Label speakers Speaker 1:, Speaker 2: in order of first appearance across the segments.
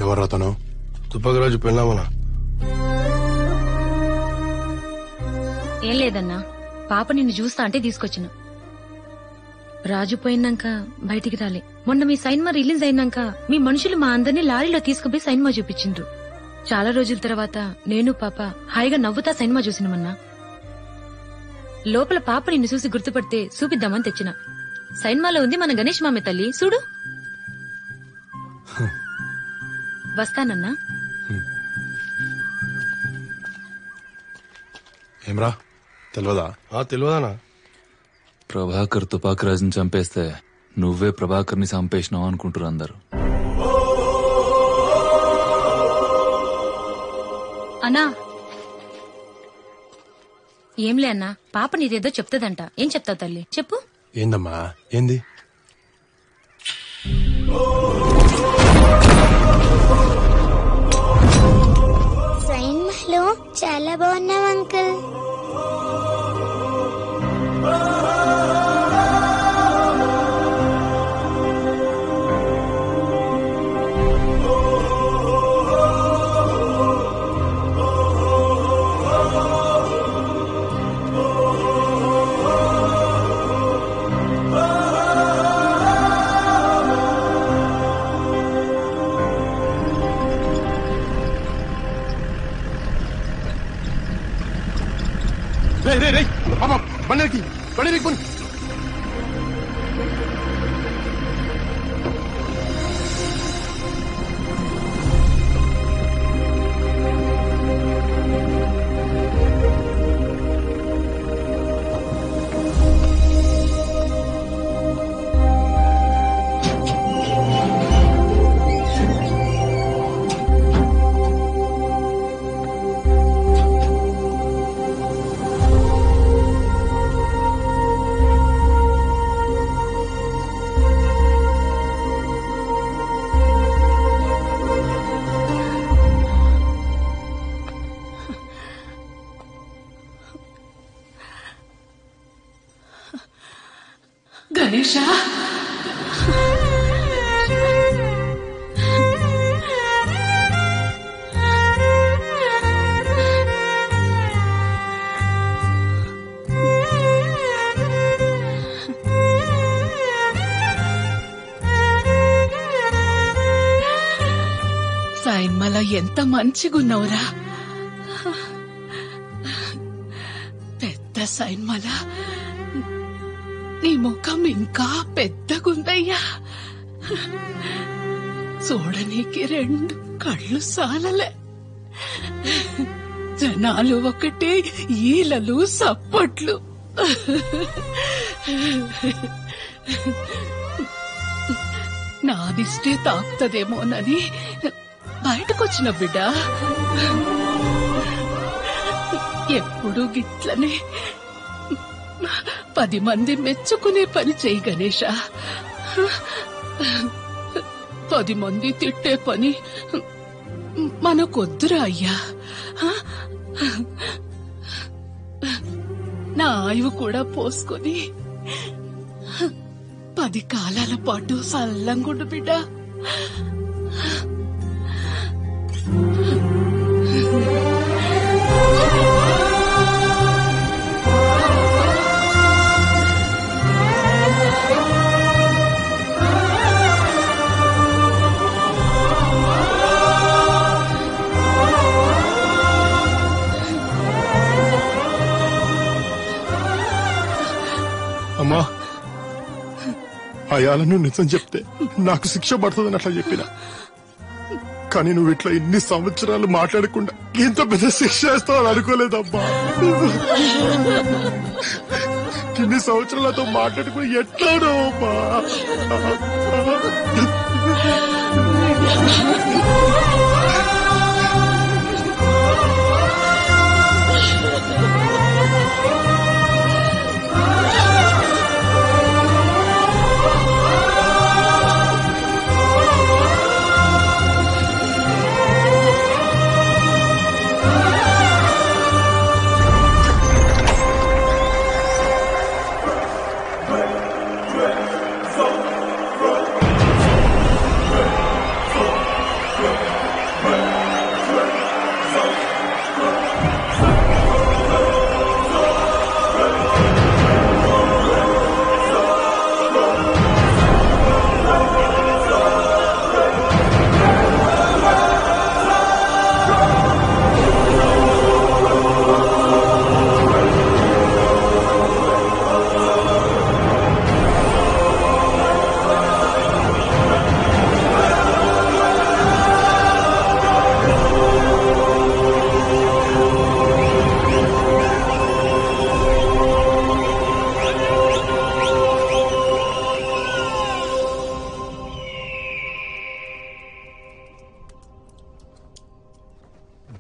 Speaker 1: ఎవరు అతను?
Speaker 2: తుప్పకరాజు పెళ్ళామనా?
Speaker 3: ఏం లేదన్నా, పాప నిన్ను చూస్తా అంటే తీసుకొచ్చిన. రాజు పోయినాక బయటికి రాలే. మొన్న మీ సైన్మా రిలీజ్ అయినాక మీ మనుషులు మా అందరినీ లారీలో తీసుకుపోయి సైన్మా చూపించిండ్రు. చాలా రోజుల తర్వాత నేను పాప హాయిగా నవ్వుతా సైన్మా చూసినమన్నా. లోపల పాప నిన్ను చూసి గుర్తుపడితే చూపిద్దామని తెచ్చిన. సైన్మాలో ఉంది మన గణేష్ మామే తల్లి, చూడు. వస్తానన్నా.
Speaker 1: ఏమ్రా, తెలియదా?
Speaker 2: తెలియదానా?
Speaker 4: ప్రభాకర్ తుపాకరాజుని చంపేస్తే నువ్వే ప్రభాకర్ ని చంపేసినావు అనుకుంటారు అందరు.
Speaker 3: అన్నా ఏంలే అన్నా, పాప నీదేదో చెప్తాదంట. ఏం చెప్తావు తల్లి, చెప్పు.
Speaker 1: ఏందమ్మా, ఏంది?
Speaker 5: సైన్మాలో చాలా బాగున్నావు అంకుల్.
Speaker 1: బండికి పోనీ.
Speaker 6: గణేషా, సైన్మల ఎంత మంచిగున్నావురా. పెద్ద సైన్మల నీ ముఖం ఇంకా పెద్దగుందయ్యా. చూడనీకి 2 కళ్ళు సాలలే. జనాలు ఒకటే ఈలలు సప్పట్లు. నాదిష్టే తాకుతదేమోనని బయటకొచ్చిన బిడ్డ. ఎప్పుడు గిట్లనే 10 మంది మెచ్చుకునే పని చెయ్యి గణేష. 10 మంది తిట్టే పని మనకొద్దురా అయ్యా. నా ఆయువు కూడా పోసుకొని 10 కాలాల పాటు సల్లంగుండు బిడ్డ.
Speaker 1: అమ్మా, అయాలను నిజం చెప్తే నాకు శిక్ష పడుతుందని అట్లా చెప్పిన. కానీ నువ్వు ఇట్లా ఇన్ని సంవత్సరాలు మాట్లాడకుండా ఇంత పెద్ద శిక్ష వేస్తావని అనుకోలేదమ్మా. ఇన్ని సంవత్సరాలతో మాట్లాడుకుని ఎట్లాడో అమ్మా.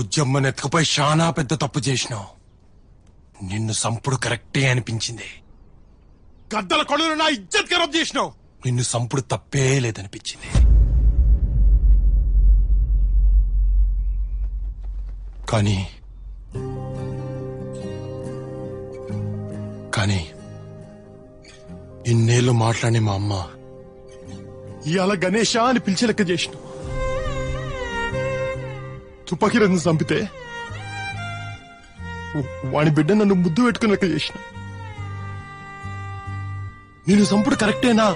Speaker 1: బుజ్జమ్మని ఎత్తుకుపోయి చాలా పెద్ద తప్పు చేసినావు. నిన్ను సంపుడు కరెక్టే అనిపించింది. గద్దల కొడుకు నా ఇజ్జత్ ఖరాబ్ చేసినావు. నిన్ను సంపుడు తప్పే లేదనిపించింది. కానీ ఇన్నేళ్ళు మాట్లాడే మా అమ్మ ఇవాళ గణేష అని పిలిచే లెక్క చేసిన. తుపాకీ రన్ను చంపితే వాడి బిడ్డ నన్ను ముద్దు పెట్టుకుని లెక్క చేసిన. నేను చంపుడు కరెక్టేనా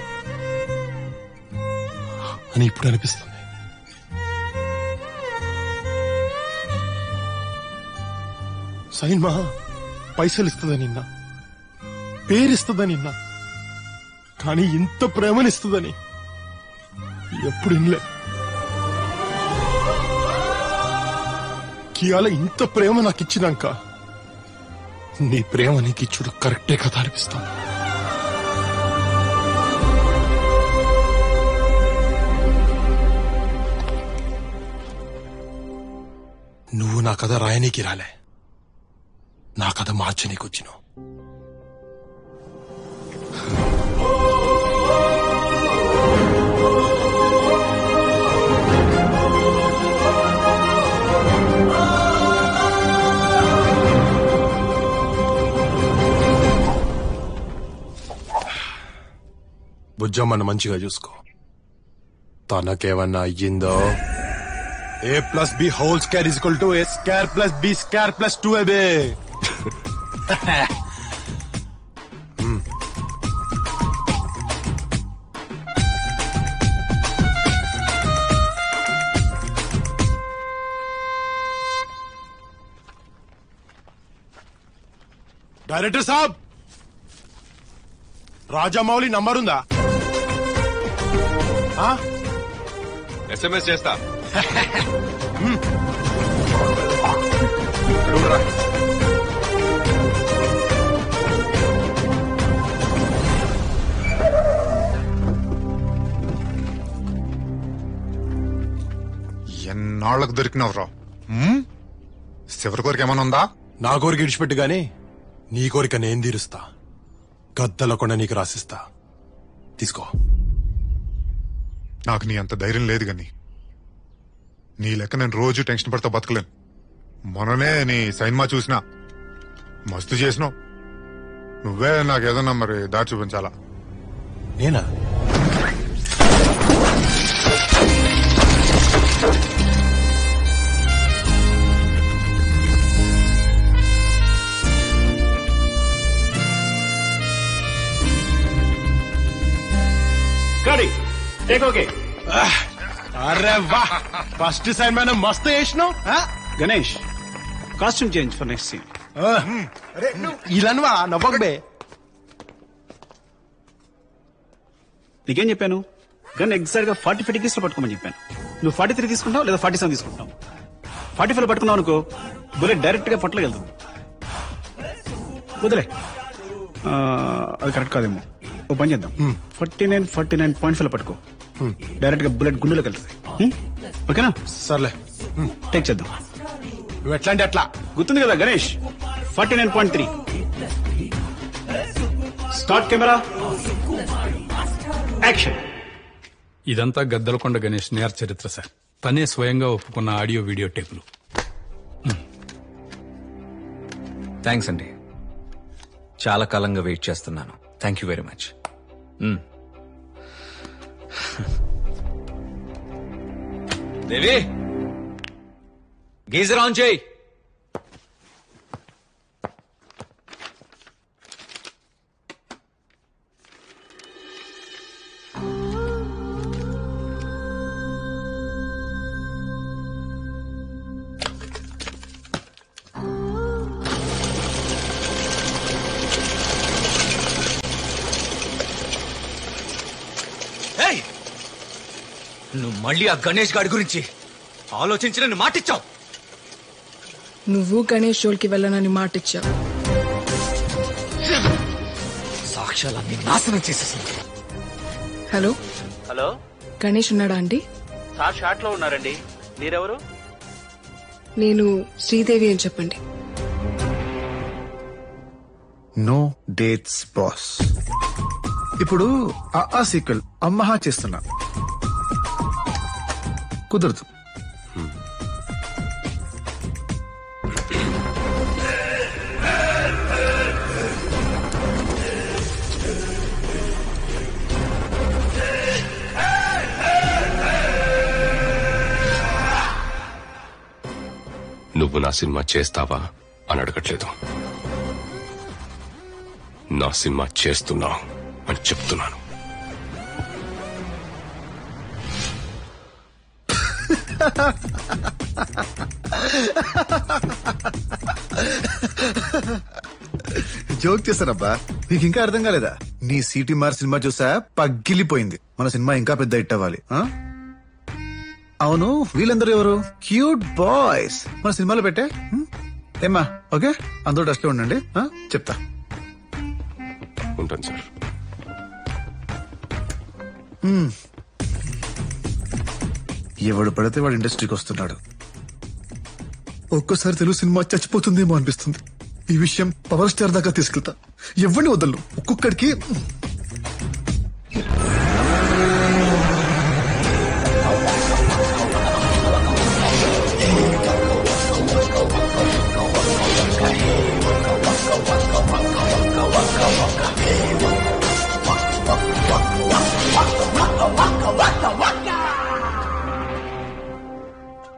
Speaker 1: అని ఇప్పుడు అనిపిస్తుంది. సైన్మా పైసలు ఇస్తుందని నిన్న, పేరిస్తుందని నిన్న, కానీ ఇంత ప్రేమనిస్తుందని ఎప్పుడు వినలే. కియాల ఇంత ప్రేమ నాకు ఇచ్చినాక నీ ప్రేమ నీకు ఇచ్చుడు కరెక్టే కదా అనిపిస్తాను. నువ్వు నా కథ రాయనీకి రాలే, నా కథ మార్చనీకి వచ్చినావు. బుజ్జమ్మను మంచిగా చూసుకో. తనకేమన్నా అయ్యిందో A+B² A²+B²+2AB. డైరెక్టర్ సాబ్, రాజమౌళి నంబర్ ఉందా?
Speaker 7: SMS చేస్తా.
Speaker 8: ఎన్నాళ్లకు దొరికినవరా? చివరి కోరిక ఏమైనా ఉందా?
Speaker 1: నా కోరిక ఇడిచిపెట్టు గాని నీ కోరిక నేను తీరుస్తా. గద్దల కొండ నీకు రాసిస్తా, తీసుకో.
Speaker 8: నాకు నీ అంత ధైర్యం లేదు గాని నీ లెక్క నేను రోజు టెన్షన్ పడతా బతకలేను. మొన్ననే నీ సైన్మా చూసినా, మస్తు చేసినావు. నువ్వే నాకేదన్నా మరి దారి చూపించాలా?
Speaker 1: నేనా? అరే వా, ఫస్ట్ సైన్ మ్యాన్ మస్తు చేసినావు.
Speaker 9: Ganesh, costume change for next scene.
Speaker 1: ఇలానువా నవ్వకబే.
Speaker 9: నీకేం చెప్పాను? గన్ ఎగ్జాక్ట్ గా 45 డిగ్రీస్ లో పట్టుకోమని చెప్పాను. నువ్వు 43 తీసుకుంటావు లేదా 47 తీసుకుంటావు. 45 పట్టుకున్నావు అనుకో, బుల్లెట్ డైరెక్ట్ గా పొట్టలకెళ్తుంది. వదిలే, అది కరెక్ట్ కాదేమో. ఓ పని చేద్దాం, 49.5 పట్టుకో. డైరెక్ట్ గా బుల్లెట్ గుండెలోకి వెళ్తుంది. ఓకేనా?
Speaker 1: సర్లే,
Speaker 9: టేక్ చేద్దాం.
Speaker 1: నువ్వు ఎట్లా అంటే అట్లా.
Speaker 9: గుర్తుంది కదా గణేష్? 49.3. Start camera, action.
Speaker 10: ఇదంతా గద్దలకొండ గణేష్ నేర చరిత్ర సార్. తనే స్వయంగా ఒప్పుకున్న ఆడియో వీడియో టేపులు.
Speaker 11: థ్యాంక్స్ అండి, చాలా కాలంగా వెయిట్ చేస్తున్నాను. Thank you very much. Devi, geyser on చేయి. నువ్వు మళ్ళీ ఆ గణేష్ గాడి గురించి ఆలోచించి నన్ను మాటిచ్చావు.
Speaker 6: నువ్వు గణేష్ జోలికి వెళ్ళనని మాటిచ్చావు.
Speaker 11: సాక్ష్యాలన్నీ నాశనం చేసేసింది.
Speaker 6: హలో
Speaker 9: హలో,
Speaker 6: గణేష్ ఉన్నాడా అండి?
Speaker 9: సార్ షాట్ లో ఉన్నారండి. మీరెవరు?
Speaker 6: నేను శ్రీదేవి అని చెప్పండి.
Speaker 12: No dates boss. ఇప్పుడు ఆ సీక్వెల్ అమ్మహా చేస్తున్నా. కుదరదు.
Speaker 7: నువ్వు నా సినిమా చేస్తావా అని అడగట్లేదు, నా సినిమా చేస్తున్నావు అని చెప్తున్నాను.
Speaker 12: జోక్ చేశానబ్బా, నీకు ఇంకా అర్థం కాలేదా? నీ సిటీ మార్ సినిమా చూసా పగిలిపోయింది. మన సినిమా ఇంకా పెద్ద హిట్ అవ్వాలి. అవును, వీళ్ళందరూ ఎవరు? క్యూట్ బాయ్స్ మన సినిమాలో పెట్టే. ఏమ్మా ఓకే, అందరూ టచ్ లో ఉండండి. చెప్తా.
Speaker 7: ఉంటాను సార్.
Speaker 12: ఎవడు పడితే వాడు ఇండస్ట్రీకి వస్తున్నాడు. ఒక్కోసారి తెలుగు సినిమా చచ్చిపోతుందేమో అనిపిస్తుంది. ఈ విషయం పవర్ స్టార్ దాకా తీసుకెళ్తా. ఎవరిని వదలను, ఒక్కొక్కడికి.